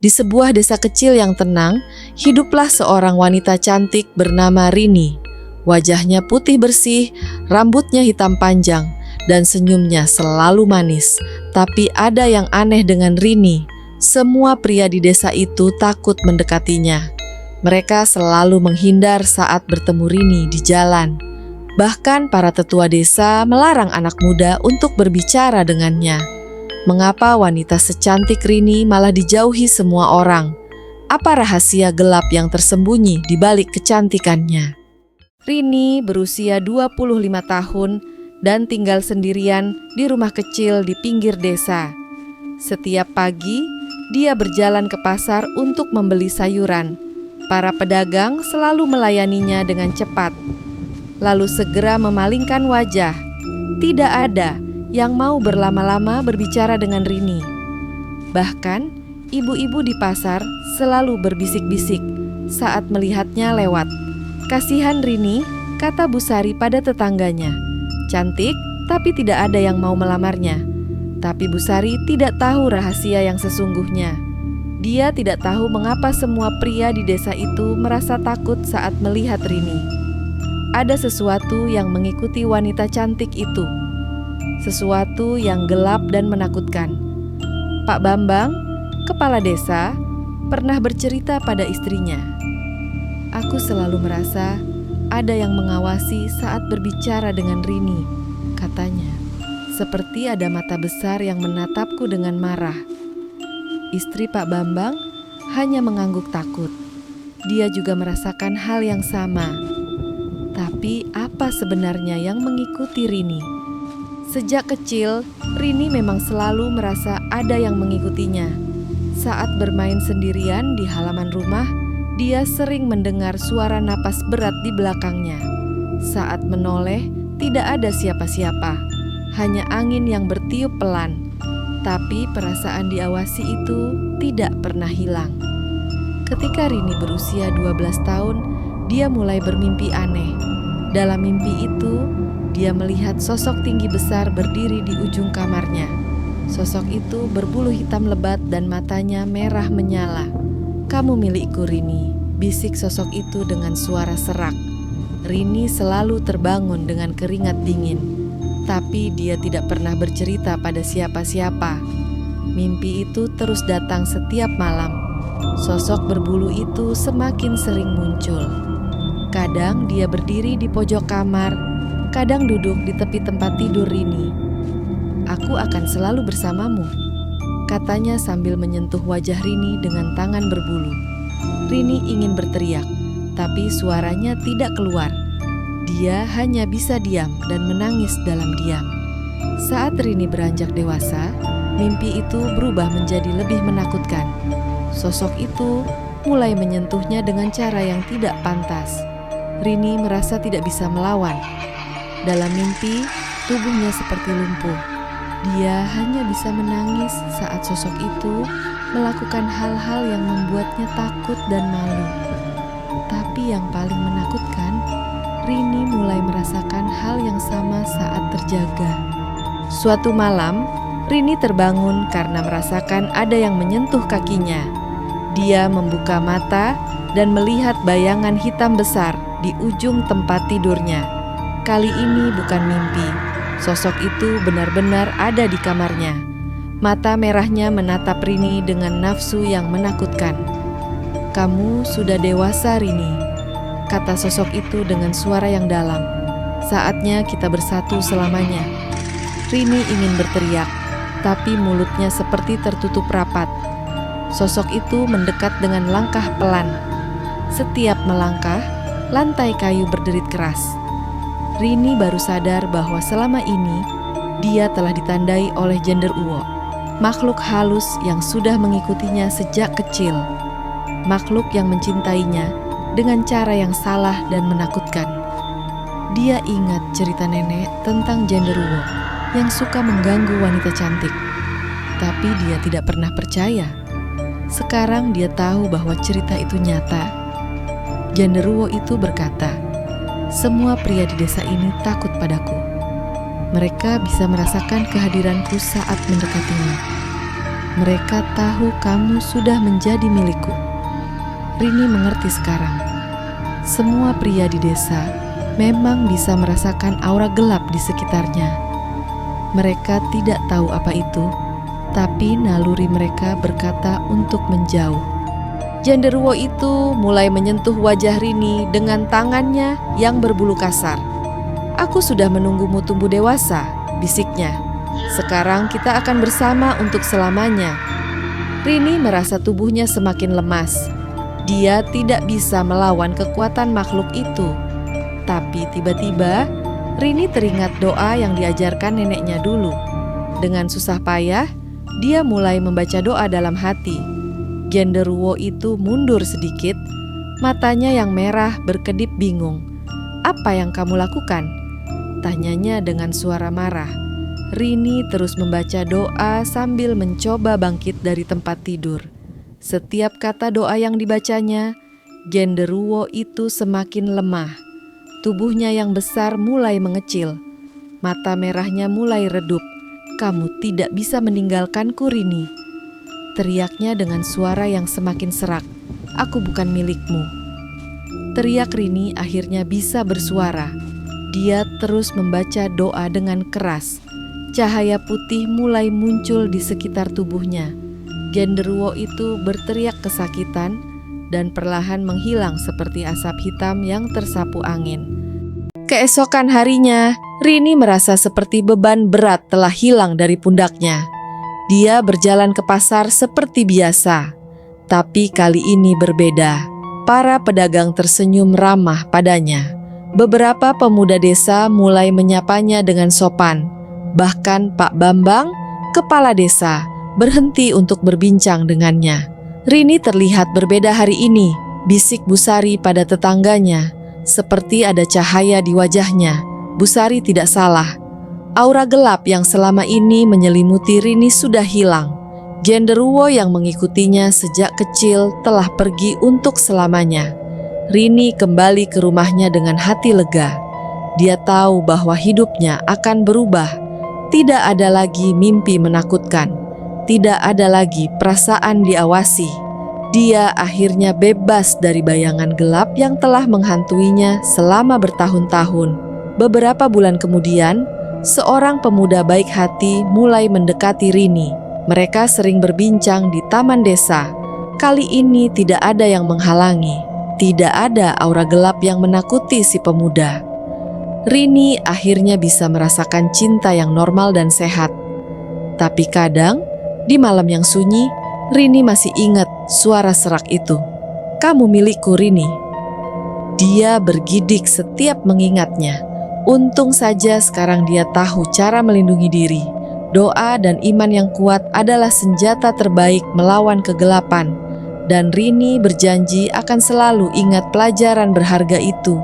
Di sebuah desa kecil yang tenang, hiduplah seorang wanita cantik bernama Rini. Wajahnya putih bersih, rambutnya hitam panjang, dan senyumnya selalu manis. Tapi ada yang aneh dengan Rini. Semua pria di desa itu takut mendekatinya. Mereka selalu menghindar saat bertemu Rini di jalan. Bahkan para tetua desa melarang anak muda untuk berbicara dengannya. Mengapa wanita secantik Rini malah dijauhi semua orang? Apa rahasia gelap yang tersembunyi di balik kecantikannya? Rini berusia 25 tahun dan tinggal sendirian di rumah kecil di pinggir desa. Setiap pagi, dia berjalan ke pasar untuk membeli sayuran. Para pedagang selalu melayaninya dengan cepat, lalu segera memalingkan wajah. Tidak ada yang mau berlama-lama berbicara dengan Rini. Bahkan, ibu-ibu di pasar selalu berbisik-bisik saat melihatnya lewat. "Kasihan Rini," kata Bu Sari pada tetangganya. "Cantik, tapi tidak ada yang mau melamarnya." Tapi Bu Sari tidak tahu rahasia yang sesungguhnya. Dia tidak tahu mengapa semua pria di desa itu merasa takut saat melihat Rini. Ada sesuatu yang mengikuti wanita cantik itu. Sesuatu yang gelap dan menakutkan. Pak Bambang, kepala desa, pernah bercerita pada istrinya, "Aku selalu merasa ada yang mengawasi saat berbicara dengan Rini," katanya. "Seperti ada mata besar yang menatapku dengan marah." Istri Pak Bambang hanya mengangguk takut. Dia juga merasakan hal yang sama. Tapi apa sebenarnya yang mengikuti Rini? Sejak kecil, Rini memang selalu merasa ada yang mengikutinya. Saat bermain sendirian di halaman rumah, dia sering mendengar suara napas berat di belakangnya. Saat menoleh, tidak ada siapa-siapa, hanya angin yang bertiup pelan. Tapi perasaan diawasi itu tidak pernah hilang. Ketika Rini berusia 12 tahun, dia mulai bermimpi aneh. Dalam mimpi itu, dia melihat sosok tinggi besar berdiri di ujung kamarnya. Sosok itu berbulu hitam lebat dan matanya merah menyala. "Kamu milikku, Rini," bisik sosok itu dengan suara serak. Rini selalu terbangun dengan keringat dingin, tapi dia tidak pernah bercerita pada siapa-siapa. Mimpi itu terus datang setiap malam. Sosok berbulu itu semakin sering muncul. Kadang dia berdiri di pojok kamar, kadang duduk di tepi tempat tidur Rini. "Aku akan selalu bersamamu," katanya sambil menyentuh wajah Rini dengan tangan berbulu. Rini ingin berteriak, tapi suaranya tidak keluar. Dia hanya bisa diam dan menangis dalam diam. Saat Rini beranjak dewasa, mimpi itu berubah menjadi lebih menakutkan. Sosok itu mulai menyentuhnya dengan cara yang tidak pantas. Rini merasa tidak bisa melawan. Dalam mimpi, tubuhnya seperti lumpuh. Dia hanya bisa menangis saat sosok itu melakukan hal-hal yang membuatnya takut dan malu. Tapi yang paling menakutkan, Rini mulai merasakan hal yang sama saat terjaga. Suatu malam, Rini terbangun karena merasakan ada yang menyentuh kakinya. Dia membuka mata dan melihat bayangan hitam besar di ujung tempat tidurnya. Kali ini bukan mimpi. Sosok itu benar-benar ada di kamarnya. Mata merahnya menatap Rini dengan nafsu yang menakutkan. "Kamu sudah dewasa, Rini," kata sosok itu dengan suara yang dalam. "Saatnya kita bersatu selamanya." Rini ingin berteriak, tapi mulutnya seperti tertutup rapat. Sosok itu mendekat dengan langkah pelan. Setiap melangkah, lantai kayu berderit keras. Rini baru sadar bahwa selama ini dia telah ditandai oleh genderuwo, makhluk halus yang sudah mengikutinya sejak kecil, makhluk yang mencintainya dengan cara yang salah dan menakutkan. Dia ingat cerita nenek tentang genderuwo yang suka mengganggu wanita cantik, tapi dia tidak pernah percaya. Sekarang dia tahu bahwa cerita itu nyata. Genderuwo itu berkata, "Semua pria di desa ini takut padaku. Mereka bisa merasakan kehadiranku saat mendekatinya. Mereka tahu kamu sudah menjadi milikku. Rini mengerti sekarang. Semua pria di desa memang bisa merasakan aura gelap di sekitarnya. Mereka tidak tahu apa itu, tapi naluri mereka berkata untuk menjauh. Genderuwo itu mulai menyentuh wajah Rini dengan tangannya yang berbulu kasar. "Aku sudah menunggumu tumbuh dewasa," bisiknya. "Sekarang kita akan bersama untuk selamanya." Rini merasa tubuhnya semakin lemas. Dia tidak bisa melawan kekuatan makhluk itu. Tapi tiba-tiba Rini teringat doa yang diajarkan neneknya dulu. Dengan susah payah, dia mulai membaca doa dalam hati. Genderuwo itu mundur sedikit, matanya yang merah berkedip bingung. "Apa yang kamu lakukan?" tanyanya dengan suara marah. Rini terus membaca doa sambil mencoba bangkit dari tempat tidur. Setiap kata doa yang dibacanya, genderuwo itu semakin lemah. Tubuhnya yang besar mulai mengecil. Mata merahnya mulai redup. "Kamu tidak bisa meninggalkanku, Rini," teriaknya dengan suara yang semakin serak. "Aku bukan milikmu." Teriak Rini akhirnya bisa bersuara. Dia terus membaca doa dengan keras. Cahaya putih mulai muncul di sekitar tubuhnya. Genderuwo itu berteriak kesakitan dan perlahan menghilang seperti asap hitam yang tersapu angin. Keesokan harinya, Rini merasa seperti beban berat telah hilang dari pundaknya. Dia berjalan ke pasar seperti biasa, tapi kali ini berbeda. Para pedagang tersenyum ramah padanya. Beberapa pemuda desa mulai menyapanya dengan sopan. Bahkan Pak Bambang, kepala desa, berhenti untuk berbincang dengannya. "Rini terlihat berbeda hari ini," bisik Busari pada tetangganya. Seperti ada cahaya di wajahnya. Busari tidak salah. Aura gelap yang selama ini menyelimuti Rini sudah hilang. Genderuwo yang mengikutinya sejak kecil telah pergi untuk selamanya. Rini kembali ke rumahnya dengan hati lega. Dia tahu bahwa hidupnya akan berubah. Tidak ada lagi mimpi menakutkan. Tidak ada lagi perasaan diawasi. Dia akhirnya bebas dari bayangan gelap yang telah menghantuinya selama bertahun-tahun. Beberapa bulan kemudian, seorang pemuda baik hati mulai mendekati Rini. Mereka sering berbincang di taman desa. Kali ini tidak ada yang menghalangi. Tidak ada aura gelap yang menakuti si pemuda. Rini akhirnya bisa merasakan cinta yang normal dan sehat. Tapi kadang, di malam yang sunyi, Rini masih ingat suara serak itu. "Kamu milikku, Rini." Dia bergidik setiap mengingatnya. Untung saja sekarang dia tahu cara melindungi diri. Doa dan iman yang kuat adalah senjata terbaik melawan kegelapan. Dan Rini berjanji akan selalu ingat pelajaran berharga itu